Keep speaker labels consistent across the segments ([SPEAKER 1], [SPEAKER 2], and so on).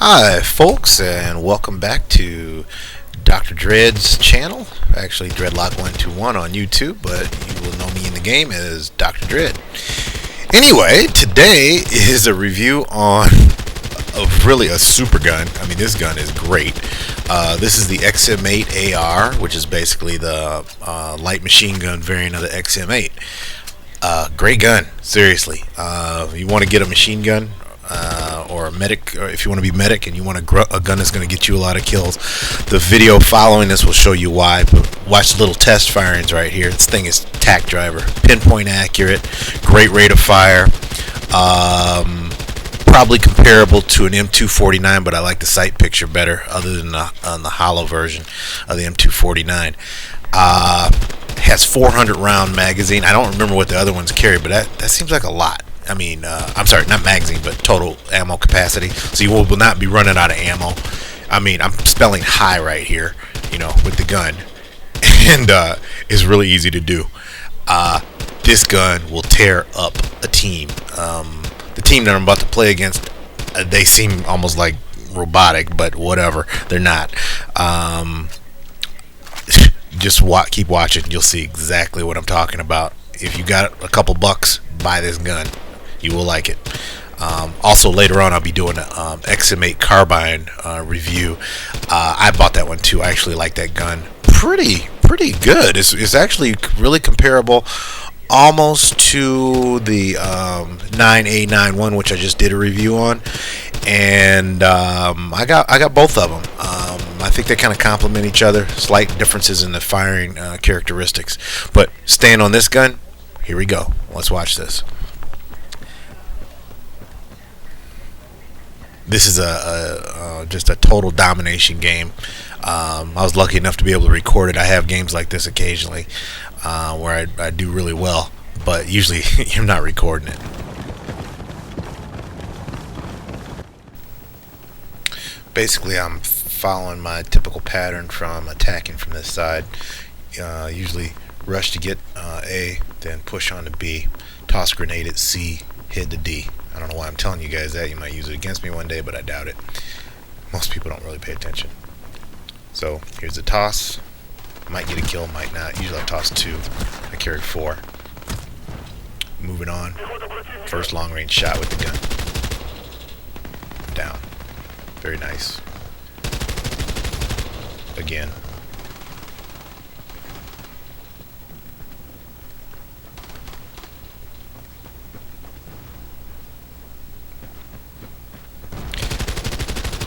[SPEAKER 1] Hi, folks, and welcome back to Dr. Dread's channel. Actually, Dreadlock121 on YouTube, but you will know me in the game as Dr. Dread. Anyway, today is a review on really a super gun. I mean, this gun is great. This is the XM8 AR, which is basically the light machine gun variant of the XM8. Great gun, seriously. You want to get a machine gun or a medic, or if you want to be medic and you want a gun that's going to get you a lot of kills, the video following this will show you why. But watch the little test firings right here. This thing is tack driver, pinpoint accurate, great rate of fire. Probably comparable to an M249, but I like the sight picture better, other than the hollow version of the M249. Has 400 round magazine. I don't remember what the other ones carry, but that seems like a lot. I mean, I'm sorry, not magazine, but total ammo capacity. So you will not be running out of ammo. I mean, I'm spelling high right here, with the gun, and it's really easy to do. This gun will tear up a team. The team that I'm about to play against, they seem almost like robotic, but whatever, they're not. Just keep watching. You'll see exactly what I'm talking about. If you got a couple bucks, buy this gun. You will like it. Also, later on, I'll be doing an XM8 carbine review. I bought that one too. I actually like that gun. Pretty good. It's actually really comparable, almost to the 9A91, which I just did a review on. And I got both of them. I think they kind of complement each other. Slight differences in the firing characteristics. But staying on this gun, here we go. Let's watch this. This is just a total domination game. I was lucky enough to be able to record it. I have games like this occasionally where I do really well, but usually you're not recording it. Basically, I'm following my typical pattern from attacking from this side. Usually rush to get A, then push on to B, toss grenade at C, hit the D. I don't know why I'm telling you guys that. You might use it against me one day, but I doubt it. Most people don't really pay attention. So here's the toss. Might get a kill, might not. Usually I toss 2. I carry 4. Moving on. First long range shot with the gun. Down. Very nice. Again.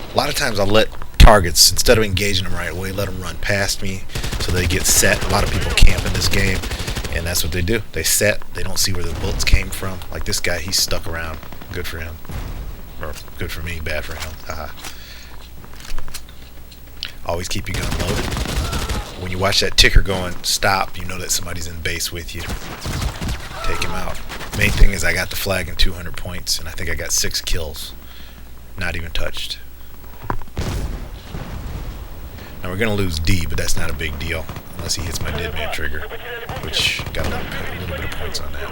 [SPEAKER 1] A lot of times I'll let targets, instead of engaging them right away, let them run past me so they get set. A lot of people camp in this game, and that's what they do. They set, they don't see where the bullets came from. Like this guy, he's stuck around. Good for him. Or good for me, bad for him. Always keep your gun loaded. When you watch that ticker going stop, you know that somebody's in base with you. Take him out. Main thing is I got the flag and 200 points, and I think I got 6 kills. Not even touched. Now we're going to lose D, but that's not a big deal unless he hits my dead man trigger, which got a little bit of points on that.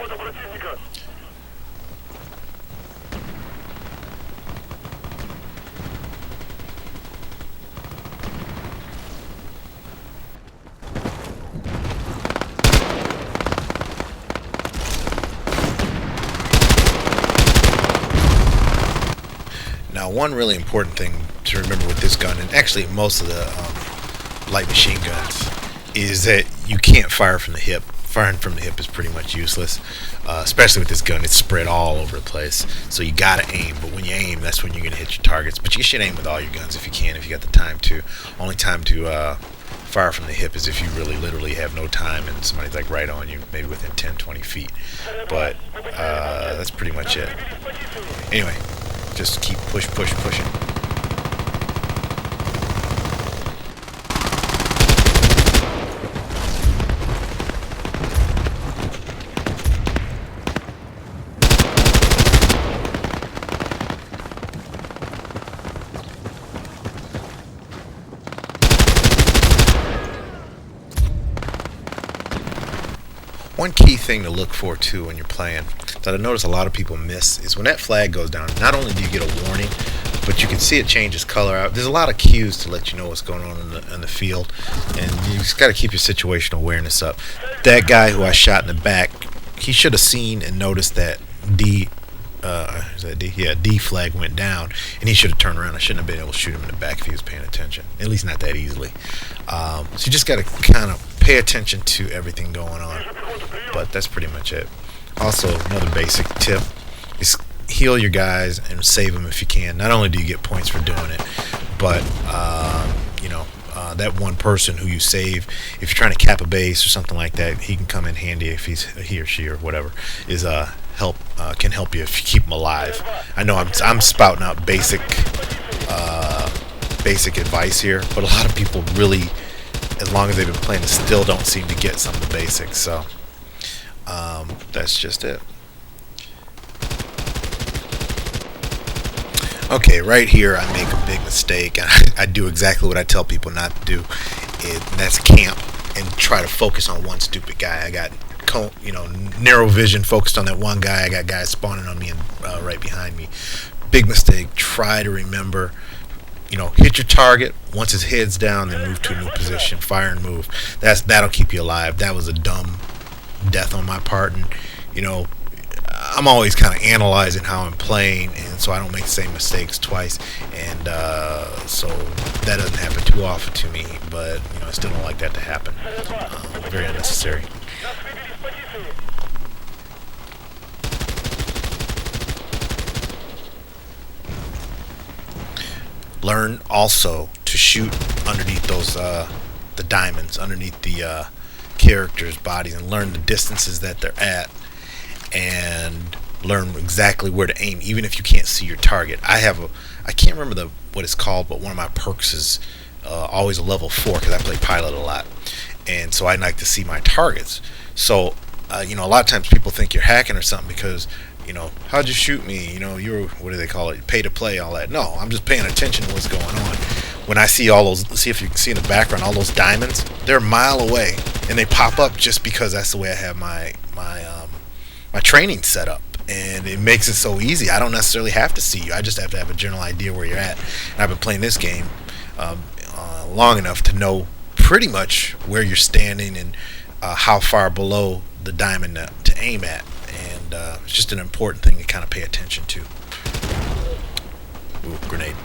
[SPEAKER 1] Now, one really important thing to remember with this gun, and actually most of the light machine guns, is that you can't fire from the hip. Firing from the hip is pretty much useless, especially with this gun. It's spread all over the place, so you gotta aim. But when you aim, that's when you're gonna hit your targets. But you should aim with all your guns if you can, if you got the time to. Only time to fire from the hip is if you really literally have no time and somebody's like right on you, maybe within 10-20 feet. But that's pretty much it. Anyway, just keep pushing. One key thing to look for too when you're playing that I notice a lot of people miss is when that flag goes down, not only do you get a warning, but you can see it changes color out. There's a lot of cues to let you know what's going on in the field, and you just got to keep your situational awareness up. That guy who I shot in the back, he should have seen and noticed that is that D? Yeah, D flag went down, and he should have turned around. I shouldn't have been able to shoot him in the back if he was paying attention. At least not that easily. So you just got to kind of pay attention to everything going on. But that's pretty much it. Also, another basic tip is heal your guys and save them if you can. Not only do you get points for doing it, but that one person who you save, if you're trying to cap a base or something like that, he can come in handy if he or she or whatever is can help you if you keep them alive. I know I'm spouting out basic advice here, but a lot of people really, as long as they've been playing, still don't seem to get some of the basics. So that's just it. Okay, right here I make a big mistake, and I do exactly what I tell people not to do, and that's camp and try to focus on one stupid guy. I got narrow vision, focused on that one guy. I got guys spawning on me and right behind me. Big mistake. Try to remember, hit your target. Once his head's down, then move to a new position. Fire and move. That'll keep you alive. That was a dumb death on my part, and I'm always kind of analyzing how I'm playing, and so I don't make the same mistakes twice, and so that doesn't happen too often to me, but I still don't like that to happen. Very unnecessary. Learn also to shoot underneath those the diamonds, underneath the characters' bodies, and learn the distances that they're at, and learn exactly where to aim, even if you can't see your target. I can't remember what it's called, but one of my perks is always a level 4 because I play pilot a lot, and so I like to see my targets. So a lot of times people think you're hacking or something because how'd you shoot me? You're, what do they call it? Pay to play, all that. No, I'm just paying attention to what's going on. When I see all those, see if you can see in the background, all those diamonds, they're a mile away, and they pop up just because that's the way I have my training set up, and it makes it so easy. I don't necessarily have to see you. I just have to have a general idea where you're at. And I've been playing this game long enough to know pretty much where you're standing and how far below the diamond to aim at. And it's just an important thing to kind of pay attention to. Ooh, grenade.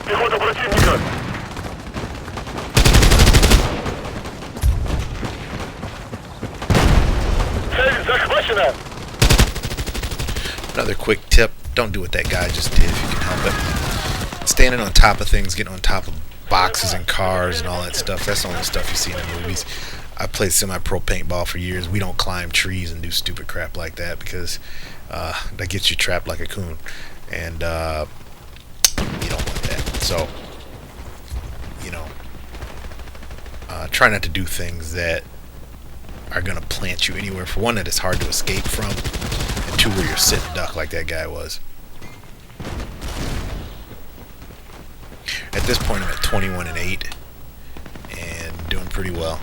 [SPEAKER 2] Пехота противника! Цель захвачена!
[SPEAKER 1] Another quick tip, don't do what that guy just did if you can help it. Standing on top of things, getting on top of boxes and cars and all that stuff, that's the only stuff you see in the movies. I played semi-pro paintball for years. We don't climb trees and do stupid crap like that because that gets you trapped like a coon. And you don't want that. So, try not to do things that are going to plant you anywhere. For one, that it's hard to escape from, and two, where you're sitting duck like that guy was. At this point, I'm at 21-8 and doing pretty well.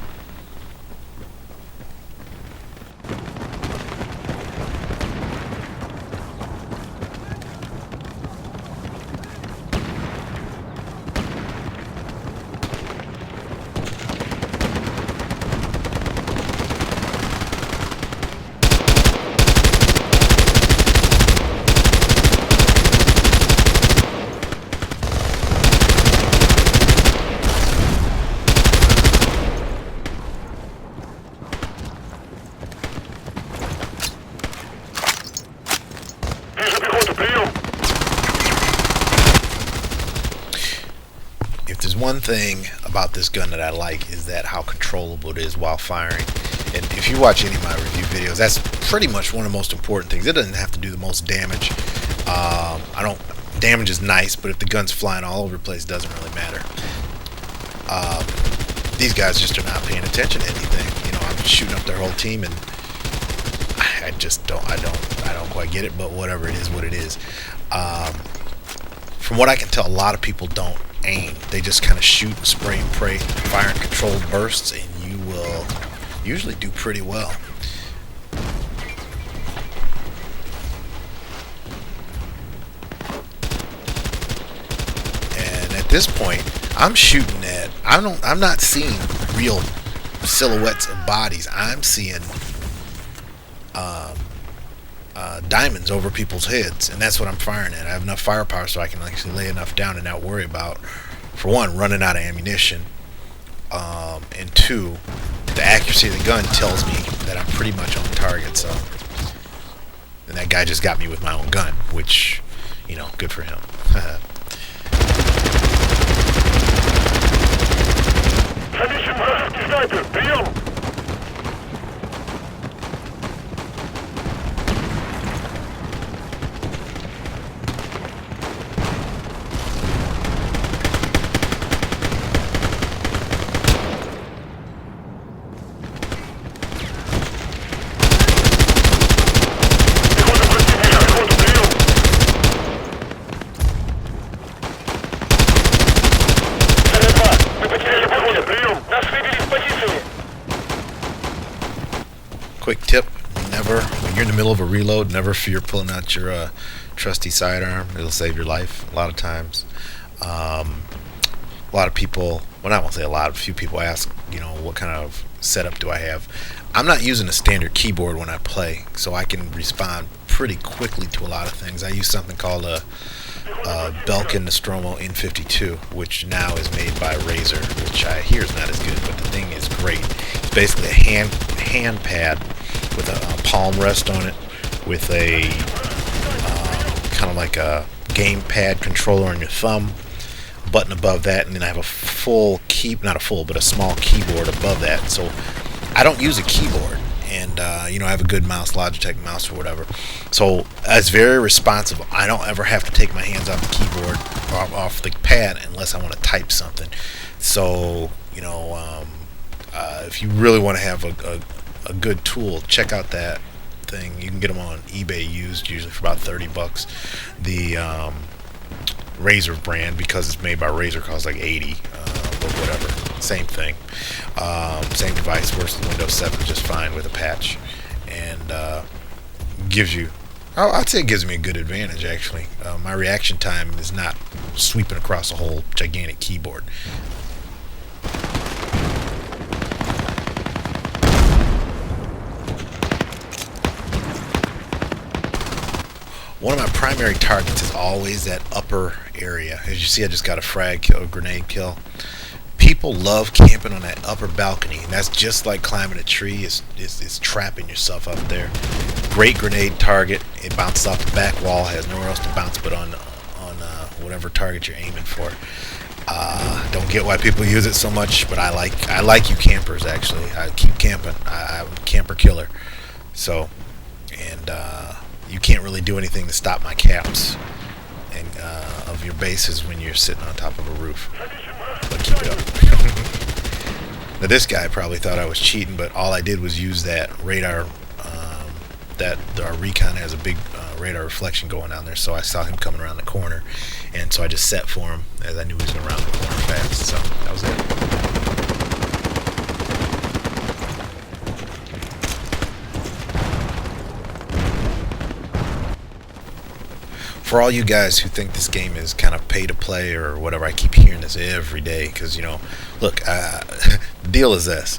[SPEAKER 1] If there's one thing about this gun that I like, is that how controllable it is while firing. And if you watch any of my review videos, that's pretty much one of the most important things. It doesn't have to do the most damage. Damage is nice, but if the gun's flying all over the place, it doesn't really matter. These guys just are not paying attention to anything. I'm shooting up their whole team, and I just don't quite get it, but whatever, it is what it is. From what I can tell, a lot of people don't aim. They just kind of shoot and spray and pray, fire in controlled bursts, and you will usually do pretty well. this point, I'm shooting at. I'm not seeing real silhouettes of bodies. I'm seeing diamonds over people's heads, and that's what I'm firing at. I have enough firepower so I can actually lay enough down and not worry about, for one, running out of ammunition, and two, the accuracy of the gun tells me that I'm pretty much on target. So, and that guy just got me with my own gun, which, good for him.
[SPEAKER 2] Замечен вражеский снайпер! Прием! Пехота противника! Пехота, прием! Цель 2! Мы потеряли пехоту! Прием! Нас выбили с позиции!
[SPEAKER 1] Quick tip: never, when you're in the middle of a reload, never fear pulling out your trusty sidearm. It'll save your life a lot of times. A lot of people, well, I won't say a lot, a few people ask, what kind of setup do I have? I'm not using a standard keyboard when I play, so I can respond pretty quickly to a lot of things. I use something called a Belkin Nostromo N52, which now is made by Razer, which I hear is not as good, but the thing is great. It's basically a hand pad with a palm rest on it, with a kind of like a gamepad controller on your thumb, button above that, and then I have a full not a full, but a small keyboard above that. So I don't use a keyboard, and I have a good mouse, Logitech mouse or whatever. So it's very responsive. I don't ever have to take my hands off the keyboard or off the pad unless I want to type something. So if you really want to have a good tool, check out that thing. You can get them on eBay used, usually for about $30. The Razer brand, because it's made by Razer, costs like $80, but whatever. Same thing. Same device, works with Windows 7 just fine with a patch, and gives you, I'd say it gives me a good advantage actually. My reaction time is not sweeping across a whole gigantic keyboard. One of my primary targets is always that upper area. As you see, I just got a grenade kill. People love camping on that upper balcony, and that's just like climbing a tree. It's trapping yourself up there. Great grenade target. It bounces off the back wall, has nowhere else to bounce but on whatever target you're aiming for. Don't get why people use it so much, but I like you campers actually. I keep camping. I'm a camper killer. So, and you can't really do anything to stop my caps and of your bases when you're sitting on top of a roof. But keep it up. Now this guy probably thought I was cheating, but all I did was use that radar. That our recon has a big radar reflection going on there, so I saw him coming around the corner, and so I just set for him as I knew he was going to round the corner fast. So that was it. For all you guys who think this game is kind of pay to play or whatever, I keep hearing this every day because, look, the deal is this.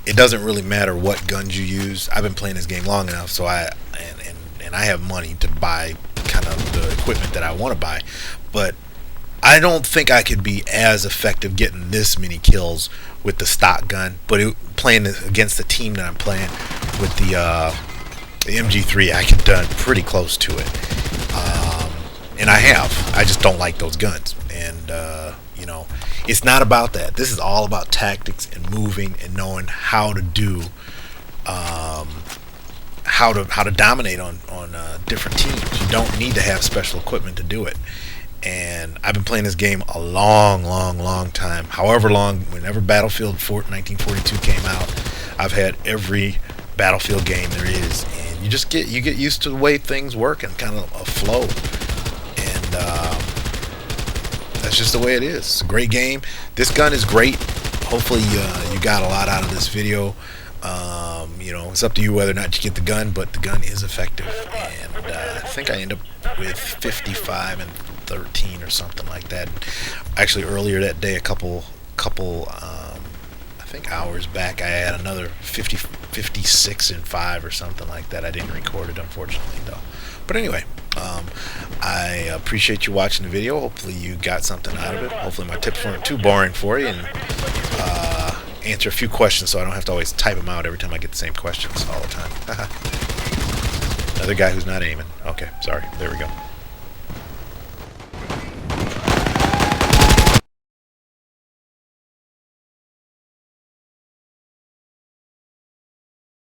[SPEAKER 1] It doesn't really matter what guns you use. I've been playing this game long enough, so I have money to buy kind of the equipment that I want to buy. But I don't think I could be as effective getting this many kills with the stock gun. But playing against the team that I'm playing with the MG3, I could done pretty close to it. And I just don't like those guns. And it's not about that. This is all about tactics and moving and knowing how to do how to dominate on different teams. You don't need to have special equipment to do it. And I've been playing this game a long time. However long, whenever Battlefield 1942 came out, I've had every Battlefield game there is, and you get used to the way things work and kind of a flow. And that's just the way it is. It's a great game. This gun is great. Hopefully you got a lot out of this video. It's up to you whether or not you get the gun, but the gun is effective. And I think I end up with 55 and 13 or something like that. Actually, earlier that day, a couple I think hours back, I had another 56 and 5 or something like that. I didn't record it, unfortunately, though. But anyway, I appreciate you watching the video. Hopefully you got something out of it. Hopefully my tips weren't too boring for you, and answer a few questions so I don't have to always type them out every time I get the same questions all the time. Another guy who's not aiming. Okay, sorry. There we go.